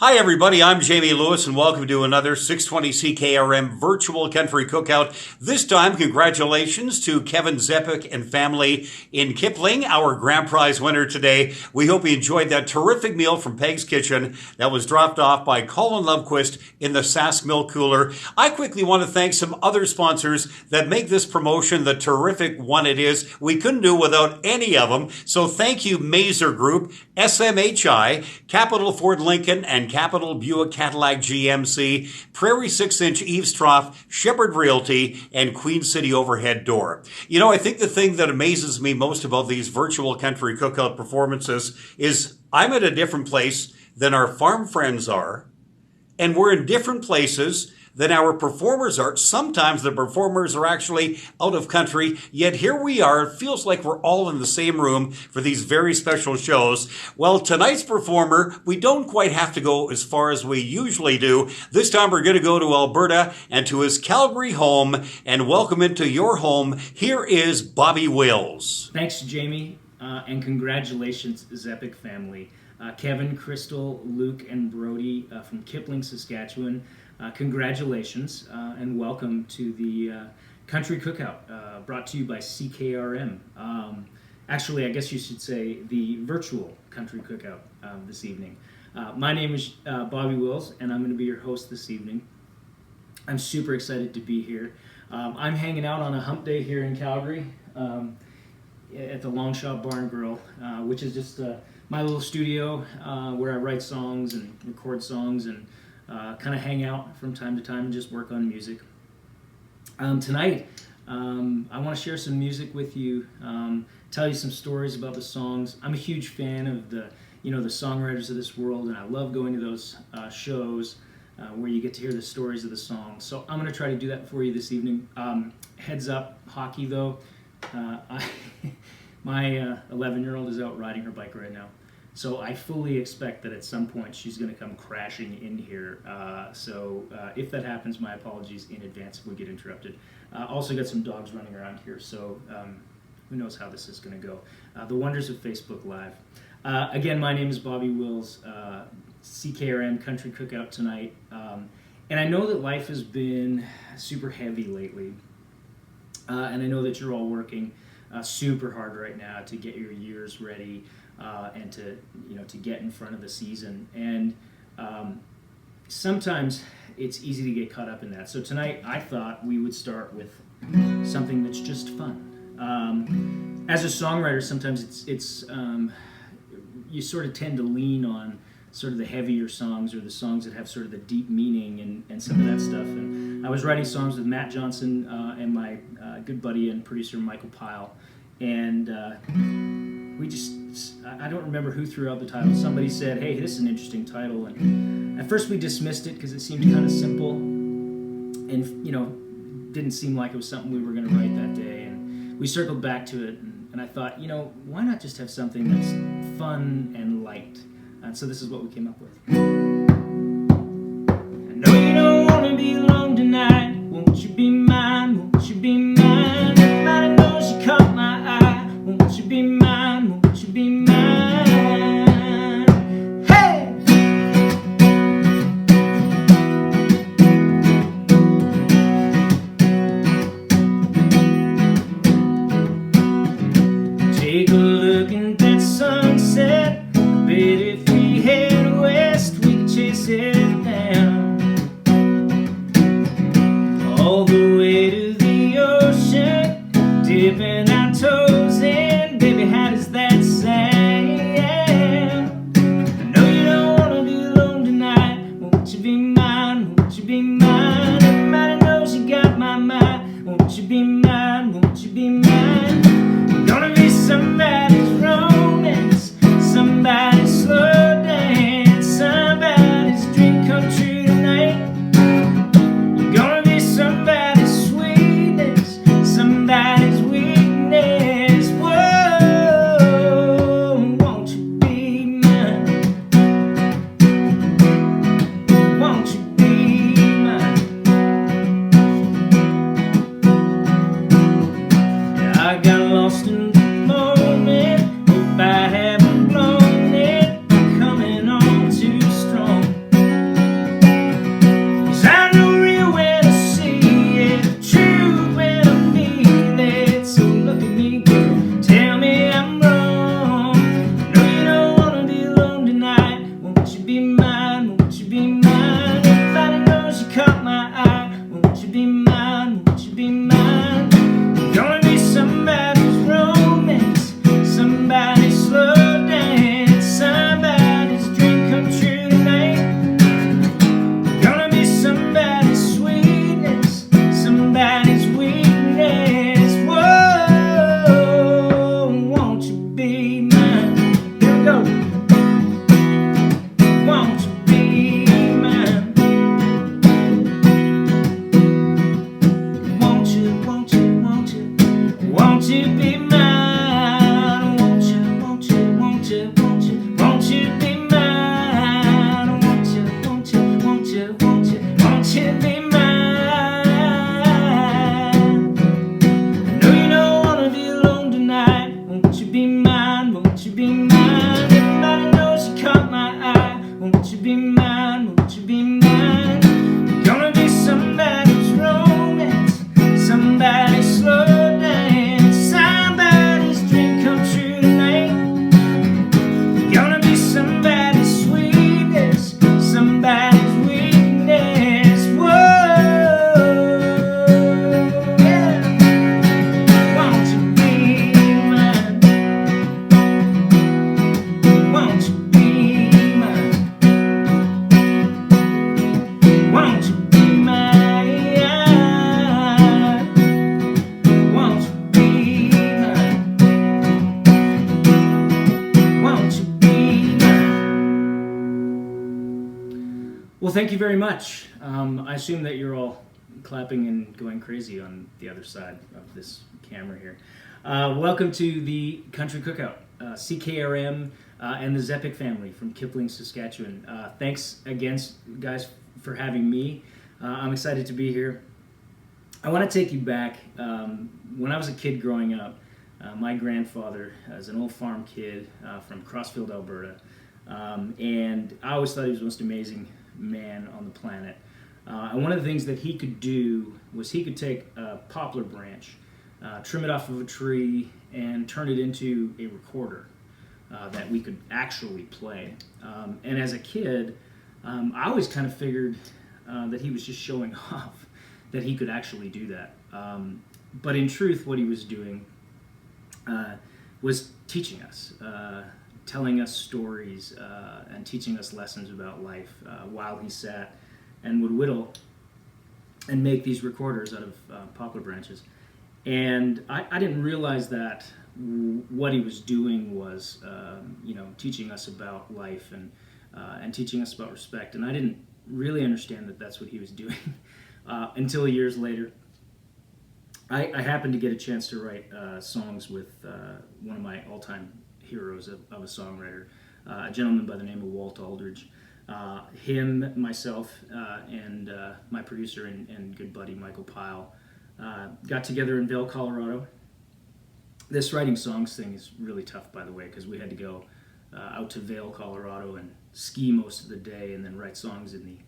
Hi, everybody. I'm Jamie Lewis, and welcome to another 620 CKRM Virtual Country Cookout. This time, congratulations to Kevin Zepic and family in Kipling, our grand prize winner today. We hope you enjoyed that terrific meal from Peg's Kitchen that was dropped off by Colin Lovequist in the Sask Milk Cooler. I quickly want to thank some other sponsors that make this promotion the terrific one it is. We couldn't do without any of them. So thank you, Mazer Group, SMHI, Capital Ford Lincoln, and Capital Buick Cadillac GMC, Prairie 6-inch Eaves Trough, Shepherd Realty, and Queen City Overhead Door. You know, I think the thing that amazes me most about these virtual country cookout performances is I'm at a different place than our farm friends are, and we're in different places than our performers are. Sometimes the performers are actually out of country, yet here we are. It feels like we're all in the same room for these very special shows. Well, tonight's performer, we don't quite have to go as far as we usually do. This time we're going to go to Alberta and to his Calgary home and welcome into your home. Here is Bobby Wills. Thanks, Jamie, and congratulations, Zepic family. Kevin, Crystal, Luke, and Brody from Kipling, Saskatchewan. Congratulations and welcome to the Country Cookout brought to you by CKRM. Actually, I guess you should say the virtual Country Cookout this evening. My name is Bobby Wills, and I'm going to be your host this evening. I'm super excited to be here. I'm hanging out on a hump day here in Calgary at the Long Shot Barn Grill, which is just my little studio where I write songs and record songs and kind of hang out from time to time and just work on music. Tonight, I want to share some music with you, tell you some stories about the songs. I'm a huge fan of the songwriters of this world, and I love going to those shows where you get to hear the stories of the songs. So I'm going to try to do that for you this evening. Heads up, hockey though. My 11-year-old is out riding her bike right now. So I fully expect that at some point she's going to come crashing in here. So if that happens, my apologies in advance if we get interrupted. Also got some dogs running around here, so who knows how this is going to go. The wonders of Facebook Live. Again, my name is Bobby Wills, CKRM Country Cookout tonight. And I know that life has been super heavy lately. And I know that you're all working super hard right now to get your years ready. And to get in front of the season, and sometimes it's easy to get caught up in that. So tonight I thought we would start with something that's just fun. As a songwriter, sometimes it's you sort of tend to lean on sort of the heavier songs or the songs that have sort of the deep meaning and some of that stuff. And I was writing songs with Matt Johnson and my good buddy and producer Michael Pyle, and I don't remember who threw out the title. Somebody said, hey, this is an interesting title. And at first we dismissed it because it seemed kind of simple and, didn't seem like it was something we were going to write that day. And we circled back to it, and I thought, why not just have something that's fun and light? And so this is what we came up with. I know you don't want to be alone tonight. Won't you be mine? Won't you be mine? Everybody knows you caught my eye. Won't you be mine? Won't you be mine? Hey! Take a look at that sunset. I bet if we head west, we could chase it down all the way to the ocean, dipping our toes in. Baby, how does that sound? Won't you be mine? Won't you be mine? Everybody knows you caught my eye. Won't you be mine? Won't you be mine? You're gonna be somebody's romance, somebody's slow dance, somebody's dream come true tonight. You're gonna be somebody's sweetness, somebody's weakness. Whoa, yeah. Won't you be mine? Won't you be mine? Won't you be mine? Won't you be mine? Won't you be mine? Well, thank you very much. I assume that you're all clapping and going crazy on the other side of this camera here. Welcome to the Country Cookout, CKRM and the Zepic family from Kipling, Saskatchewan. Thanks again, guys, for having me. I'm excited to be here. I want to take you back. When I was a kid growing up, my grandfather was an old farm kid from Crossfield, Alberta, and I always thought he was the most amazing man on the planet. And one of the things that he could do was he could take a poplar branch, trim it off of a tree, and turn it into a recorder that we could actually play. And as a kid, I always kind of figured that he was just showing off that he could actually do that. But in truth, what he was doing was teaching us, telling us stories, and teaching us lessons about life while he sat and would whittle and make these recorders out of poplar branches. And I didn't realize that what he was doing was, teaching us about life and teaching us about respect. And I didn't really understand that that's what he was doing until years later. I happened to get a chance to write songs with one of my all-time heroes of a songwriter, a gentleman by the name of Walt Aldridge. Him, myself, and my producer and good buddy Michael Pyle got together in Vail, Colorado. This writing songs thing is really tough, by the way, because we had to go out to Vail, Colorado, and ski most of the day, and then write songs in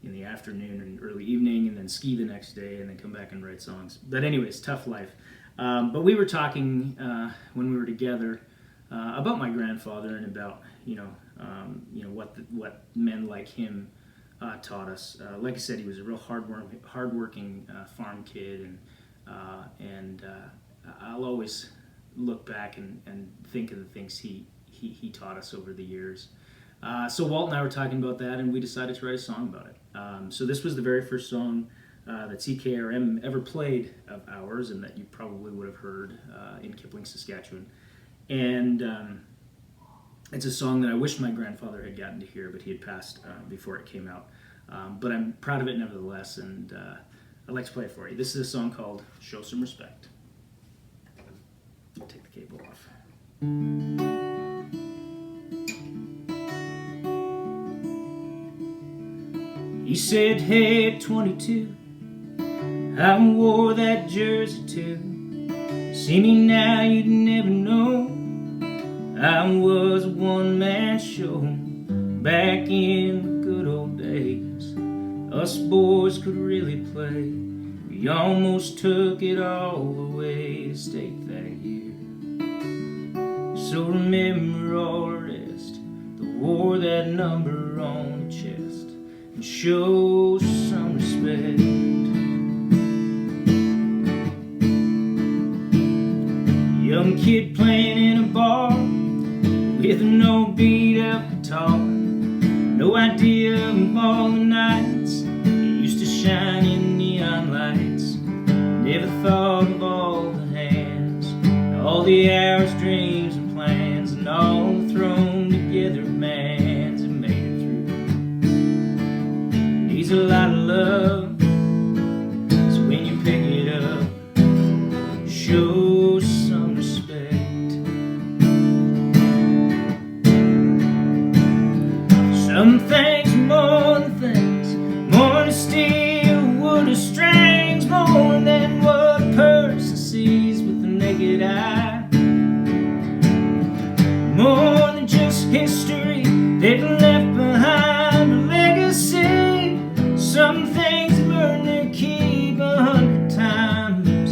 the afternoon and early evening, and then ski the next day, and then come back and write songs. But anyways, tough life. But we were talking when we were together about my grandfather and about what men like him taught us. Like I said, he was a real hardworking farm kid, and I'll always look back and think of the things he taught us over the years. So Walt and I were talking about that, and we decided to write a song about it. So this was the very first song that CKRM ever played of ours, and that you probably would have heard in Kipling, Saskatchewan. And it's a song that I wish my grandfather had gotten to hear, but he had passed before it came out. But I'm proud of it nevertheless, and I'd like to play it for you. This is a song called Show Some Respect. I'll take the cable off. He said, hey, at 22, I wore that jersey too. See me now, you'd never know. I was a one-man show back in the good old days. Us boys could really play. We almost took it all the way to state that year. So remember all the rest that wore that number on the chest, and show some respect. Young kid playing in a bar with no beat up guitar, no idea of all the nights it used to shine in neon lights. Never thought of all the hands, all the hours, dreams and plans, and all the thrown together bands that made it through. Needs a lot of love, so when you pick it up, show some respect. Some things more than things, more than steel, wood or strings, more than what a person sees with the naked eye. history. They've left behind a legacy. Some things learn to keep 100 times.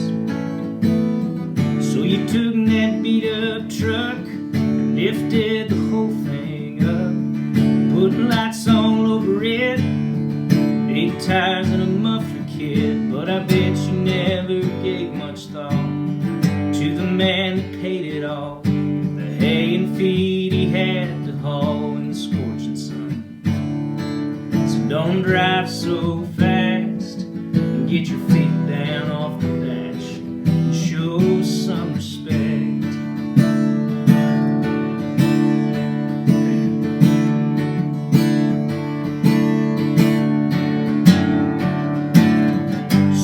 So you took that beat-up truck and lifted the whole thing up, put lights all over it, 8 tires and a muffler kit. But I bet you never gave much thought to the man that paid it all, the hay and feed he had to haul in the scorching sun. So don't drive so fast and get your feet down off the dash and show some respect.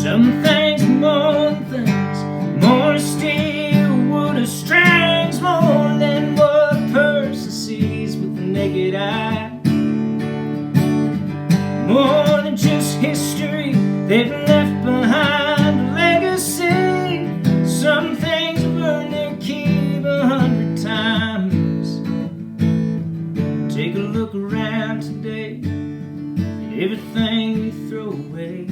Some things more than things, more steel, wood or strings, more than what a person sees with the naked eye. More than just history, they've left behind a legacy. Some things have earned their keep 100 times. Take a look around today at everything we throw away.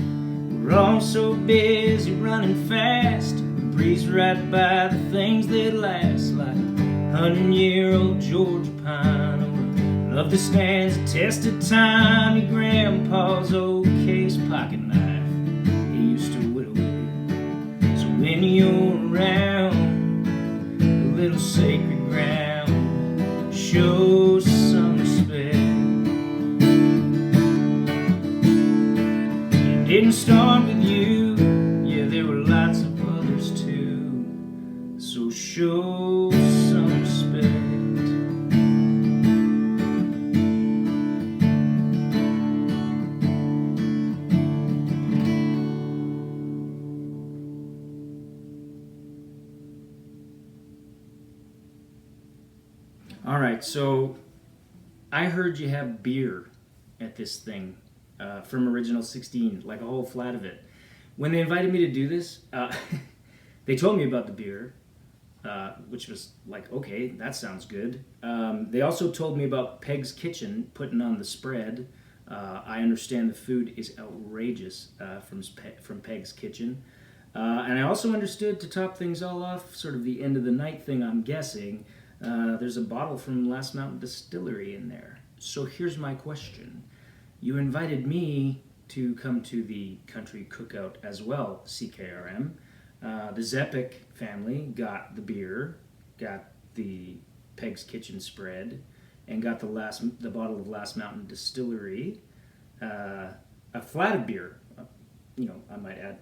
We're all so busy running fast, we breeze right by the things that last, like 100-year-old Georgia pine, or love that stands the test of time. Your grandpa's old case pocket knife, he used to whittle with. So when you're around a little sacred ground, show some respect. Didn't start with you, yeah, there were lots of others too. So show some respect. All right, so I heard you have beer at this thing. From Original 16, like a whole flat of it. When they invited me to do this, they told me about the beer, which was like, okay, that sounds good. They also told me about Peg's Kitchen putting on the spread. I understand the food is outrageous from Peg's Kitchen. And I also understood, to top things all off, sort of the end of the night thing, I'm guessing, there's a bottle from Last Mountain Distillery in there. So here's my question. You invited me to come to the country cookout as well, CKRM. The Zepik family got the beer, got the Peg's Kitchen spread, and got the bottle of Last Mountain Distillery, a flat of beer, I might add.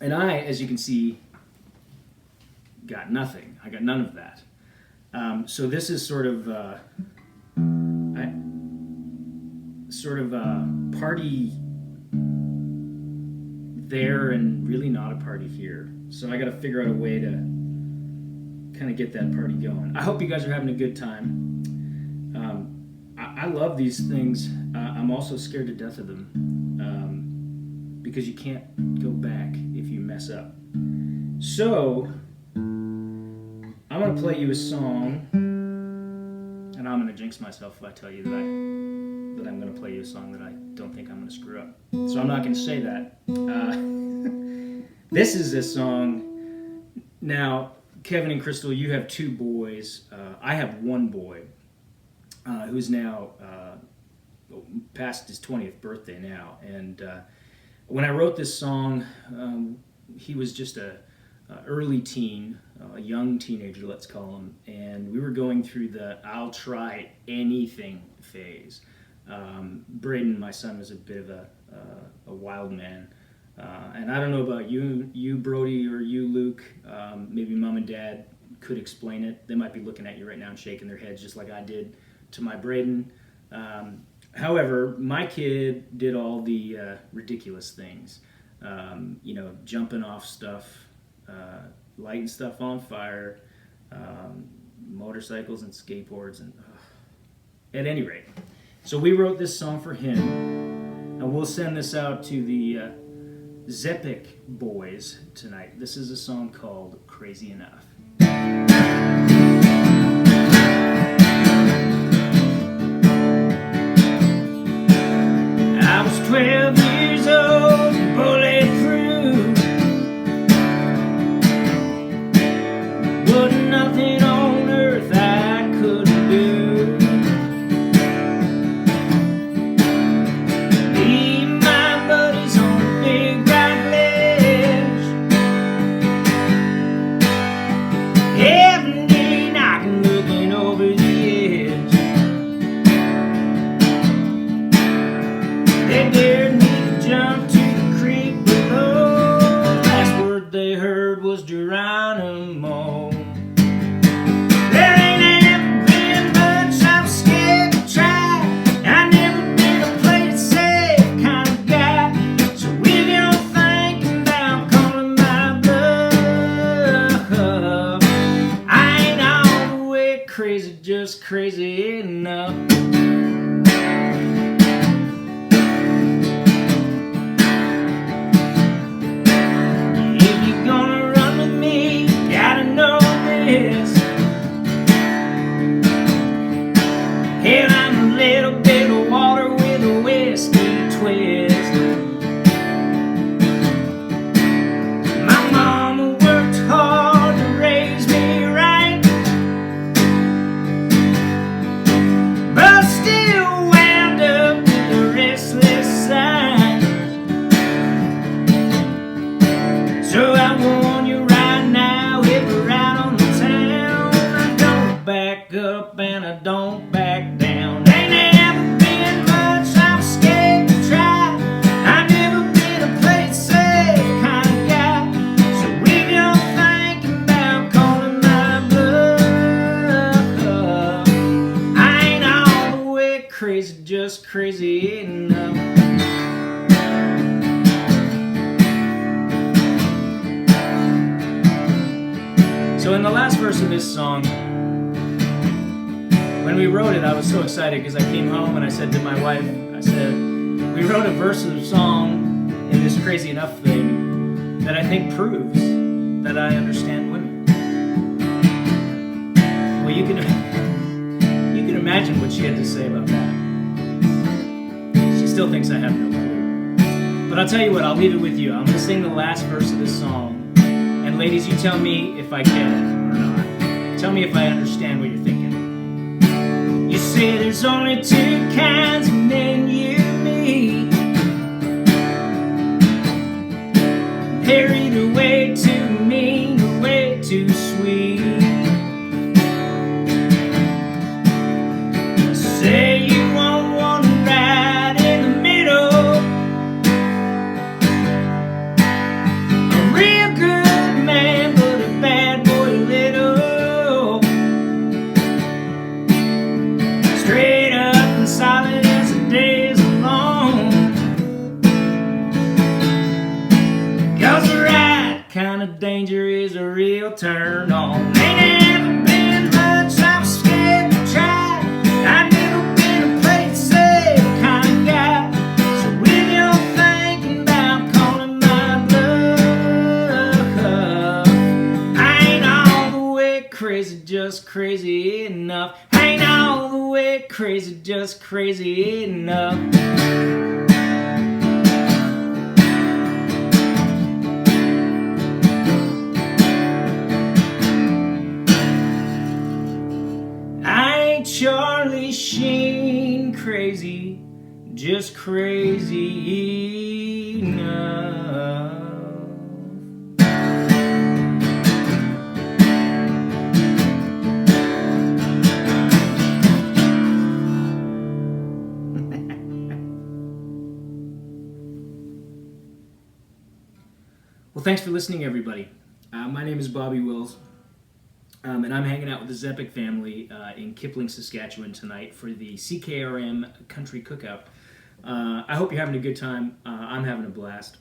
And I, as you can see, got nothing. I got none of that. So this is sort of a party there and really not a party here. So I got to figure out a way to kind of get that party going. I hope you guys are having a good time. I love these things. I'm also scared to death of them because you can't go back if you mess up. So I'm going to play you a song, and I'm going to jinx myself if I tell you that I'm going to play you a song that I don't think I'm going to screw up. So I'm not going to say that. This is a song. Now, Kevin and Crystal, you have 2 boys. I have 1 boy who's now past his 20th birthday now. And when I wrote this song, he was just a early teen, a young teenager, let's call him. And we were going through the I'll try anything phase. Braden, my son, was a bit of a wild man. And I don't know about you Brody, or you Luke, maybe mom and dad could explain it. They might be looking at you right now and shaking their heads just like I did to my Braden. However, my kid did all the ridiculous things, jumping off stuff, lighting stuff on fire, motorcycles and skateboards, and at any rate. So we wrote this song for him, and we'll send this out to the Zepik boys tonight. This is a song called Crazy Enough. crazy, just crazy enough. If you're gonna run with me, you gotta know this. Hell, I'm a little bit of water with a whiskey twist. My mama worked hard to raise me right, but still wound up with a restless side. So I warn you right now, if we're out on the town, I don't back up and I don't back down. Ain't never been much, I'm scared to try. I've never been a play it safe kind of guy. So if you're thinking about calling my bluff, I ain't all the way crazy, just crazy enough. So in the last verse of this song, when we wrote it, I was so excited because I came home and I said to my wife, I said, we wrote a verse of the song in this crazy enough thing that I think proves that I understand women. Well, you can imagine what she had to say about that. She still thinks I have no clue. But I'll tell you what, I'll leave it with you. I'm going to sing the last verse of this song. And ladies, you tell me if I get it or not. Tell me if I understand what you're thinking. You say there's only two kinds of men you meet. They're either way too mean or way too sweet. You say you want one right in the middle, a real good man, but a bad boy little. Straight up and solid as the days are long. 'Cause the right kind of danger is a real turn on. Ain't never been much, I'm scared to try. I've never been a play it safe kind of guy. So if you're thinking about calling my bluff, I ain't all the way crazy, just crazy enough. I ain't all the way crazy, just crazy enough. I ain't Charlie Sheen crazy, just crazy enough. Well, thanks for listening, everybody. My name is Bobby Wills. And I'm hanging out with the Zepic family in Kipling, Saskatchewan tonight for the CKRM Country Cookout. I hope you're having a good time. I'm having a blast.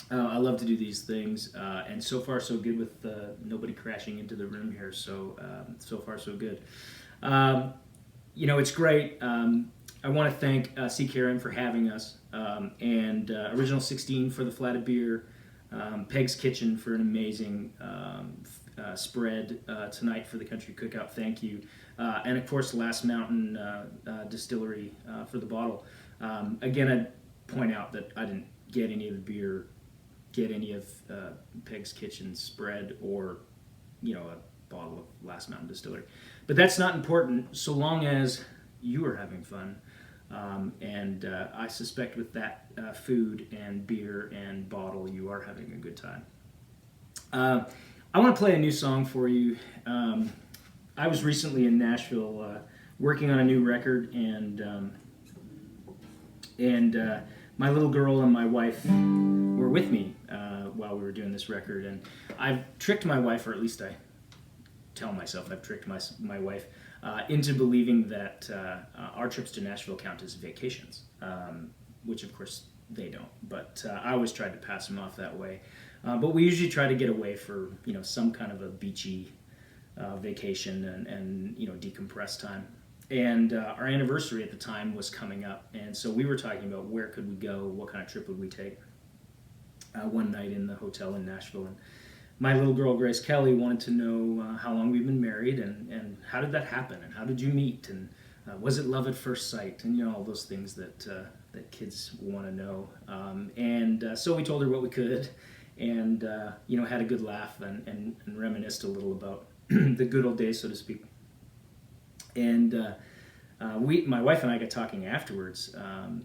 I love to do these things, and so far so good with nobody crashing into the room here. So far so good. It's great. I want to thank CKRM for having us, and Original 16 for the flat of beer, Peg's Kitchen for an amazing spread tonight for the Country Cookout. Thank you. And of course, Last Mountain Distillery for the bottle. Again, I'd point out that I didn't get any of the beer, get any of Peg's Kitchen spread, or a bottle of Last Mountain Distillery. But that's not important so long as you are having fun. And I suspect with that food and beer and bottle, you are having a good time. I want to play a new song for you. I was recently in Nashville working on a new record, and my little girl and my wife were with me while we were doing this record. And I've tricked my wife, or at least I tell myself I've tricked my wife into believing that our trips to Nashville count as vacations, which of course they don't. But I always tried to pass them off that way. But we usually try to get away for some kind of a beachy vacation and decompress time. And our anniversary at the time was coming up, and so we were talking about where could we go, what kind of trip would we take. One night in the hotel in Nashville, and my little girl Grace Kelly wanted to know how long we've been married, and how did that happen, and how did you meet, and was it love at first sight, and all those things that kids want to know. So we told her what we could, and had a good laugh and reminisced a little about the good old days, so to speak. And my wife and I got talking afterwards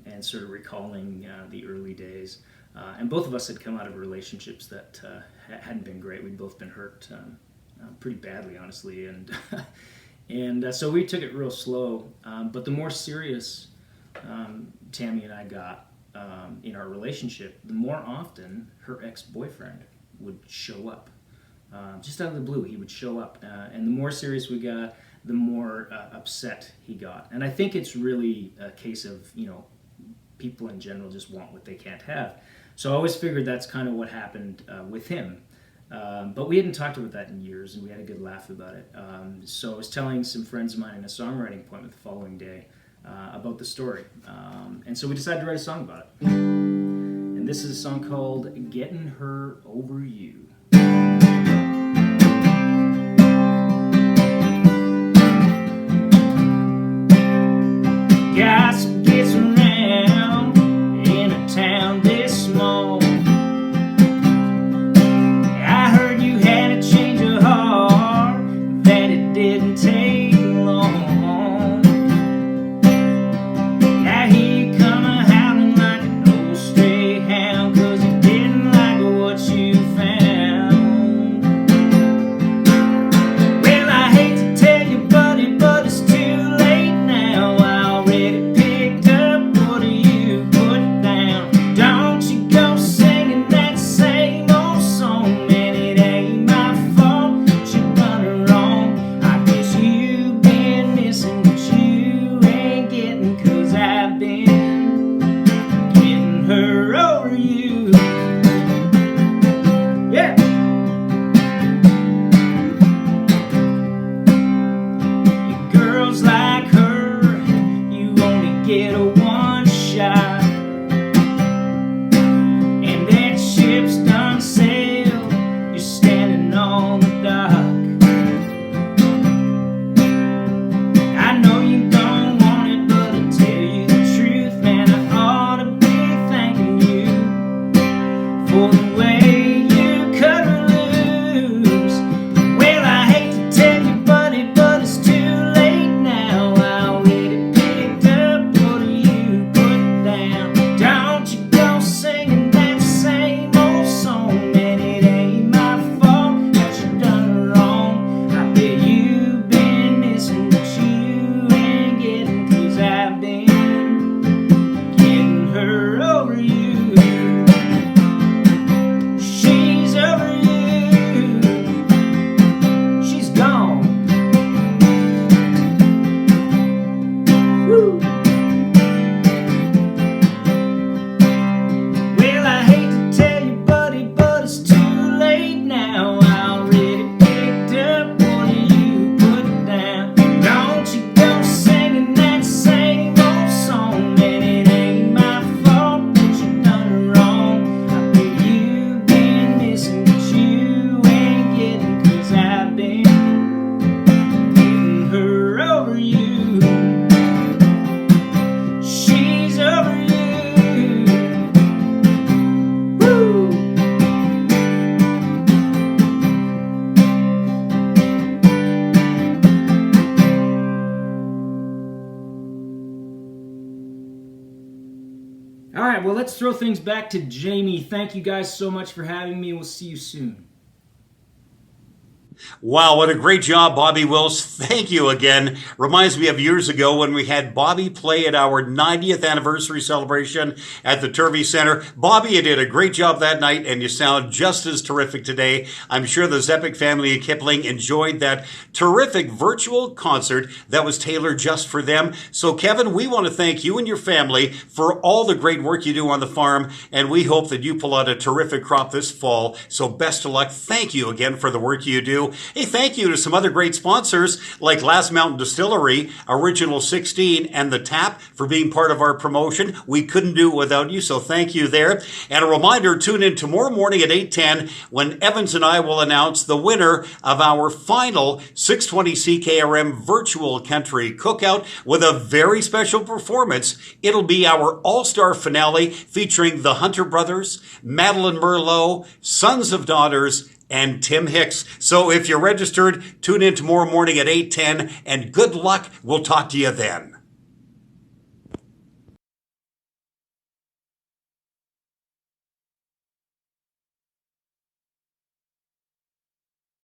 and sort of recalling the early days. And both of us had come out of relationships that hadn't been great. We'd both been hurt pretty badly, honestly. And so we took it real slow. But the more serious Tammy and I got in our relationship, the more often her ex-boyfriend would show up. Just out of the blue, he would show up. And the more serious we got, the more upset he got. And I think it's really a case of, people in general just want what they can't have. So I always figured that's kind of what happened with him. But we hadn't talked about that in years, and we had a good laugh about it. So I was telling some friends of mine in a songwriting appointment the following day about the story. And so we decided to write a song about it. And this is a song called Getting Her Over You. Gossip gets around in a town this small. I heard you had a change of heart, that it didn't take long. Now here you come a-howling like an old stray hound, 'cause you didn't like what you found. Well, I hate to tell you, buddy, but it's too late now. I already picked up what you put down. Don't you go singing that same old song, man, it ain't my fault that you done her wrong. I guess you've been missing what you ain't getting, 'cause I've been getting her over you. Yeah. Girls like her, you only get a one shot, and that ship's done sailed, you're standing on the dock. I know you don't want it, but I'll tell you the truth, man, I ought to be thanking you for the way you cut her loose. Well, I hate to tell you, buddy, but it's too late now. I already picked up what you put down. Don't you go singing that same old song, man, it ain't my fault that you done her wrong. I bet you've been missing what you ain't getting, 'cause I've been getting her over you. She's over you. She's gone. Woo. Well, I hate to tell you, buddy, but it's too late now. I already picked up what you put down. Don't you go singing that same old song, man, it ain't my fault that you done her wrong. I bet you've been missing what you ain't getting, 'cause I've been getting her over you. She's over you. Woo. All right, well, let's throw things back to Jamie. Thank you guys so much for having me. We'll see you soon. Wow, what a great job, Bobby Wills. Thank you again. Reminds me of years ago when we had Bobby play at our 90th anniversary celebration at the Turvey Center. Bobby, you did a great job that night, and you sound just as terrific today. I'm sure the Zepik family at Kipling enjoyed that terrific virtual concert that was tailored just for them. So, Kevin, we want to thank you and your family for all the great work you do on the farm, and we hope that you pull out a terrific crop this fall. So best of luck. Thank you again for the work you do. do. Hey, thank you to some other great sponsors like Last Mountain Distillery, Original 16, and The Tap for being part of our promotion. We couldn't do it without you, so thank you there. And a reminder, tune in tomorrow morning at 8:10 when Evans and I will announce the winner of our final 620 CKRM Virtual Country Cookout with a very special performance. It'll be our all-star finale featuring the Hunter Brothers, Madeline Merlot, Sons of Daughters, and Tim Hicks. So if you're registered, tune in tomorrow morning at 8:10, and good luck. We'll talk to you then.